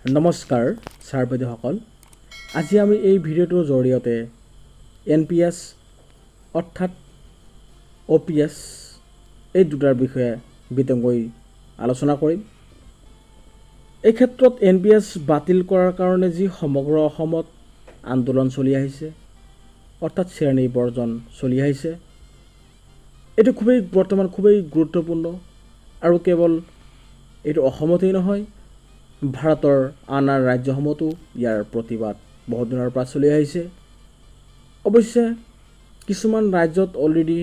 নমস্কাৰ ছাৰ বাইদেউসকল, আজি আমি এই ভিডিঅ'টোৰ জৰিয়তে NPS অৰ্থাৎ OPS এই দুটাৰ বিষয়ে বিতংকৈ আলোচনা কৰিম। এই ক্ষেত্ৰত NPS বাতিল কৰাৰ কাৰণে যি সমগ্ৰ অসমত আন্দোলন চলি আহিছে, অৰ্থাৎ শ্ৰেণী বৰ্জন চলি আহিছে, এইটো বৰ্তমান খুবেই গুৰুত্বপূৰ্ণ আৰু কেৱল এইটো অসমতেই নহয়, ভাৰতৰ আন ৰাজ্যসমূহতো ইয়াৰ প্ৰতিবাদ বহুত দিনৰ পৰা চলি আহিছে। অৱশ্যে কিছুমান ৰাজ্যত অলৰেডি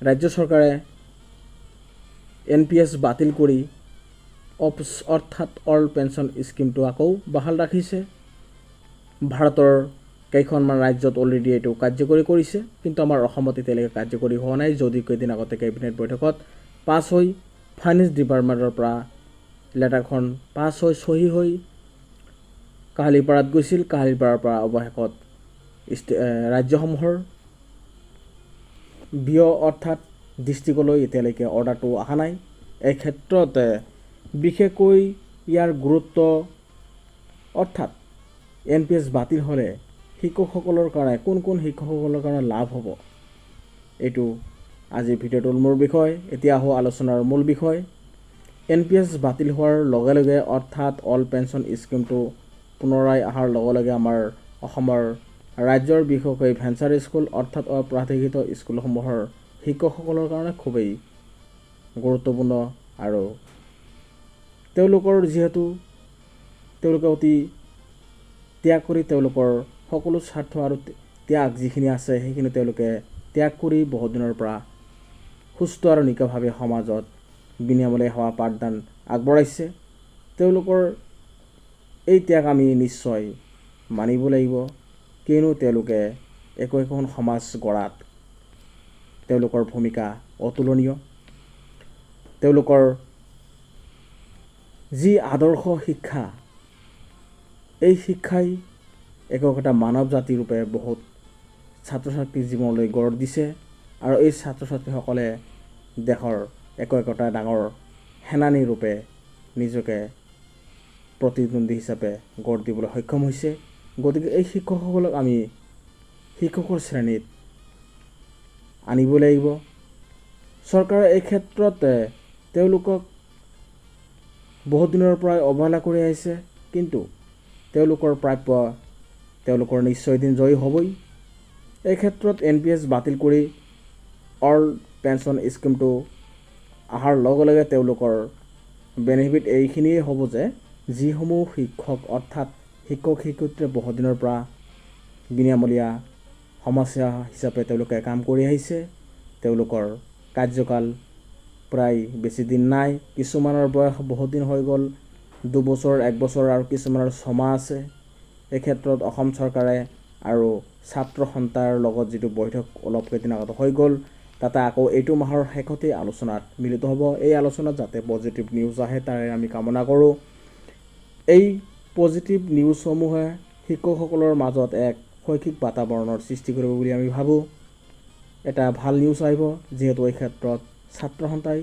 ৰাজ্য চৰকাৰে NPS বাতিল কৰি অৰ্থাৎ অল পেঞ্চন স্কিমটো আকৌ বাহাল ৰাখিছে। ভাৰতৰ কেইখনমান ৰাজ্যত অলৰেডি এইটো কাৰ্যকৰী কৰিছে, কিন্তু আমাৰ অসমত এতিয়ালৈকে কাৰ্যকৰী হোৱা নাই, যদিও কেইদিন আগতে কেবিনেট বৈঠকত পাছ হৈ ফাইনেন্স ডিপাৰ্টমেণ্টৰ পৰা লেটাৰখন পাছ হৈ চহী হৈ কাহিলীপাৰাত গৈছিল। কাহিলীপাৰাৰ পৰা অৱশেষত ৰাজ্যসমূহৰ ব্যয় অৰ্থাৎ ডিষ্ট্ৰিক্টলৈ এতিয়ালৈকে অৰ্ডাৰটো অহা নাই। এই ক্ষেত্ৰত বিশেষকৈ ইয়াৰ গুৰুত্ব অৰ্থাৎ NPS বাতিল হ'লে শিক্ষকসকলৰ কাৰণে কোন শিক্ষকসকলৰ কাৰণে লাভ হ'ব, এইটো আজিৰ ভিডিঅ'টোৰ মূল বিষয়। এতিয়া আহোঁ আলোচনাৰ মূল বিষয়। NPS বাতিল হোৱাৰ লগে লগে অৰ্থাৎ অল পেঞ্চন স্কিমটো পুনৰাই অহাৰ লগে লগে আমাৰ অসমৰ ৰাজ্যৰ বিশেষকৈ ভেঞ্চাৰ স্কুল অৰ্থাৎ অপ্ৰাধিকৃত স্কুলসমূহৰ শিক্ষকসকলৰ কাৰণে খুবেই গুৰুত্বপূৰ্ণ আৰু তেওঁলোকৰ যিহেতু তেওঁলোকে অতি ত্যাগ কৰি তেওঁলোকৰ সকলো স্বাৰ্থ আৰু ত্যাগ যিখিনি আছে সেইখিনি তেওঁলোকে ত্যাগ কৰি বহুত দিনৰ পৰা সুস্থ আৰু নিকাভাৱে সমাজত বিনামূলীয়া সেৱা পাঠদান আগবঢ়াইছে। তেওঁলোকৰ এই ত্যাগ আমি নিশ্চয় মানিব লাগিব, কিয়নো তেওঁলোকে একোখন সমাজ গঢ়াত তেওঁলোকৰ ভূমিকা অতুলনীয়। তেওঁলোকৰ যি আদৰ্শ শিক্ষা, এই শিক্ষাই একোটা মানৱ জাতি ৰূপে বহুত ছাত্ৰ ছাত্ৰীৰ জীৱনলৈ গঢ় দিছে আৰু এই ছাত্ৰ ছাত্ৰীসকলে দেশৰ একোটা ডাঙৰ সেনানী ৰূপে নিজকে প্ৰতিদ্বন্দ্বী হিচাপে গঢ় দিবলৈ সক্ষম হৈছে। গতিকে এই শিক্ষকসকলক আমি শিক্ষকৰ শ্ৰেণীত আনিব লাগিব। চৰকাৰে এই ক্ষেত্ৰত তেওঁলোকক বহুত দিনৰ পৰাই অৱহেলা কৰি আহিছে, কিন্তু তেওঁলোকৰ প্ৰাপ্য তেওঁলোকৰ নিশ্চয় এদিন জয়ী হ'বই। এই ক্ষেত্ৰত NPS বাতিল কৰি অল পেঞ্চন স্কিমটো অহাৰ লগে লগে তেওঁলোকৰ বেনিফিট এইখিনিয়ে হ'ব যে যিসমূহ শিক্ষক অৰ্থাৎ শিক্ষক শিক্ষয়িত্ৰীয়ে বহুত দিনৰ পৰা বিনামূলীয়া সমস্যা হিচাপে তেওঁলোকে কাম কৰি আহিছে, তেওঁলোকৰ কাৰ্যকাল প্ৰায় বেছি দিন নাই। কিছুমানৰ বয়স বহুত দিন হৈ গ'ল, 2 বছৰ 1 বছৰ আৰু কিছুমানৰ 6 মাহ আছে। এই ক্ষেত্ৰত অসম চৰকাৰে আৰু ছাত্ৰ সন্থাৰ লগত যিটো বৈঠক অলপ কেইদিন আগত হৈ গ'ল, তাতে আকৌ এইটো মাহৰ শেষতেই আলোচনাত মিলিত হ'ব। এই আলোচনাত যাতে পজিটিভ নিউজ আহে তাৰে আমি কামনা কৰোঁ। এই পজিটিভ নিউজসমূহে শিক্ষকসকলৰ মাজত এক শৈক্ষিক বাতাবৰণৰ সৃষ্টি কৰিব বুলি আমি ভাবোঁ। এটা ভাল নিউজ আহিব, যিহেতু এই ক্ষেত্ৰত ছাত্ৰ সন্থাই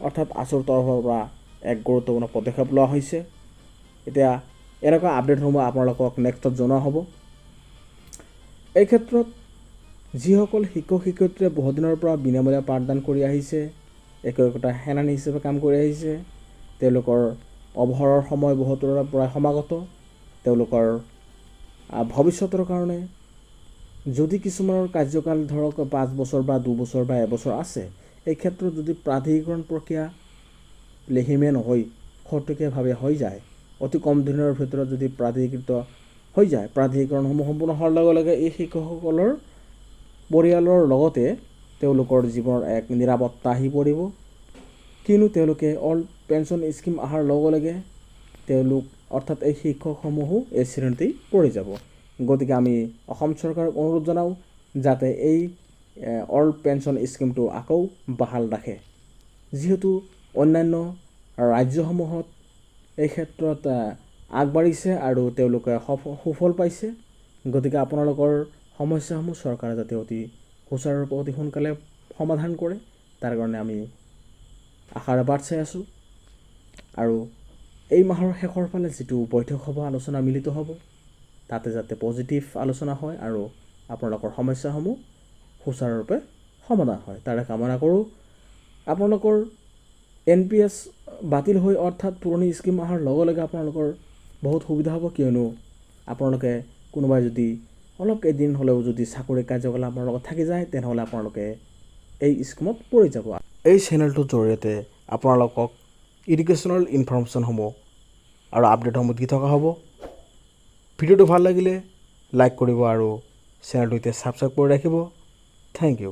অৰ্থাৎ আছুৰ তৰফৰ পৰা এক গুৰুত্বপূৰ্ণ পদক্ষেপ লোৱা হৈছে। এতিয়া এনেকুৱা আপডেটসমূহ আপোনালোকক নেক্সটত জনোৱা হ'ব। এই ক্ষেত্ৰত যিসকল শিক্ষক শিক্ষয়িত্ৰীয়ে বহুত দিনৰ পৰা বিনামূলীয়া পাঠদান কৰি আহিছে, একোটা সেনানী হিচাপে কাম কৰি আহিছে, তেওঁলোকৰ অৱসৰৰ সময় বহুতৰ পৰা সমাগত। তেওঁলোকৰ ভৱিষ্যতৰ কাৰণে যদি কিছুমানৰ কাৰ্যকাল ধৰক 5 বছৰ বা 2 বছৰ বা 1 বছৰ আছে, এই ক্ষেত্ৰত যদি প্ৰাধিকৰণ প্ৰক্ৰিয়া লেহিমে নহয় খৰতকীয়াভাৱে হৈ যায়, অতি কম দিনৰ ভিতৰত যদি প্ৰাধিকৃত হৈ যায়, প্ৰাধিকৰণসমূহ সম্পূৰ্ণ হোৱাৰ লগে লগে এই শিক্ষকসকলৰ পৰিয়ালৰ লগতে তেওঁলোকৰ জীৱনৰ এক নিৰাপত্তা আহি পৰিব, কিয়নো তেওঁলোকে অল পেঞ্চন স্কিম অহাৰ লগে লগে তেওঁলোক অৰ্থাৎ এই শিক্ষকসমূহো এই শ্ৰেণীতেই পৰি যাব। গতিকে আমি অসম চৰকাৰক অনুৰোধ জনাওঁ যাতে এই অল পেঞ্চন স্কিমটো আকৌ বাহাল ৰাখে, যিহেতু অন্যান্য ৰাজ্যসমূহত এই ক্ষেত্ৰত আগবাঢ়িছে আৰু তেওঁলোকে সুফল পাইছে। গতিকে আপোনালোকৰ সমস্যাসমূহ চৰকাৰে যাতে অতি সুচাৰুৰূপে অতি সোনকালে সমাধান কৰে, তাৰ কাৰণে আমি আশাৰে বাট চাই আছোঁ। আৰু এই মাহৰ শেষৰ ফালে যিটো বৈঠক হ'ব, আলোচনা মিলিত হ'ব, তাতে যাতে পজিটিভ আলোচনা হয় আৰু আপোনালোকৰ সমস্যাসমূহ সুচাৰুৰূপে সমাধান হয়, তাৰে কামনা কৰোঁ। আপোনালোকৰ NPS বাতিল হৈ অৰ্থাৎ পুৰণি স্কিম অহাৰ লগে লগে আপোনালোকৰ বহুত সুবিধা হ'ব, কিয়নো আপোনালোকে কোনোবাই যদি অলপ এদিন হ'লেও যদি চাকৰি কাৰ্যকলাপ আপোনাৰ লগত থাকি যায়, তেনেহ'লে আপোনালোকে এই স্কিমত পৰি যাব। এই চেনেলটোৰ জৰিয়তে আপোনালোকক এডুকেশ্যনেল ইনফৰমেশ্যনসমূহ আৰু আপডেটসমূহ দি থকা হ'ব। ভিডিঅ'টো ভাল লাগিলে লাইক কৰিব আৰু চেনেলটো এতিয়া ছাবস্ক্ৰাইব কৰি ৰাখিব। Thank U.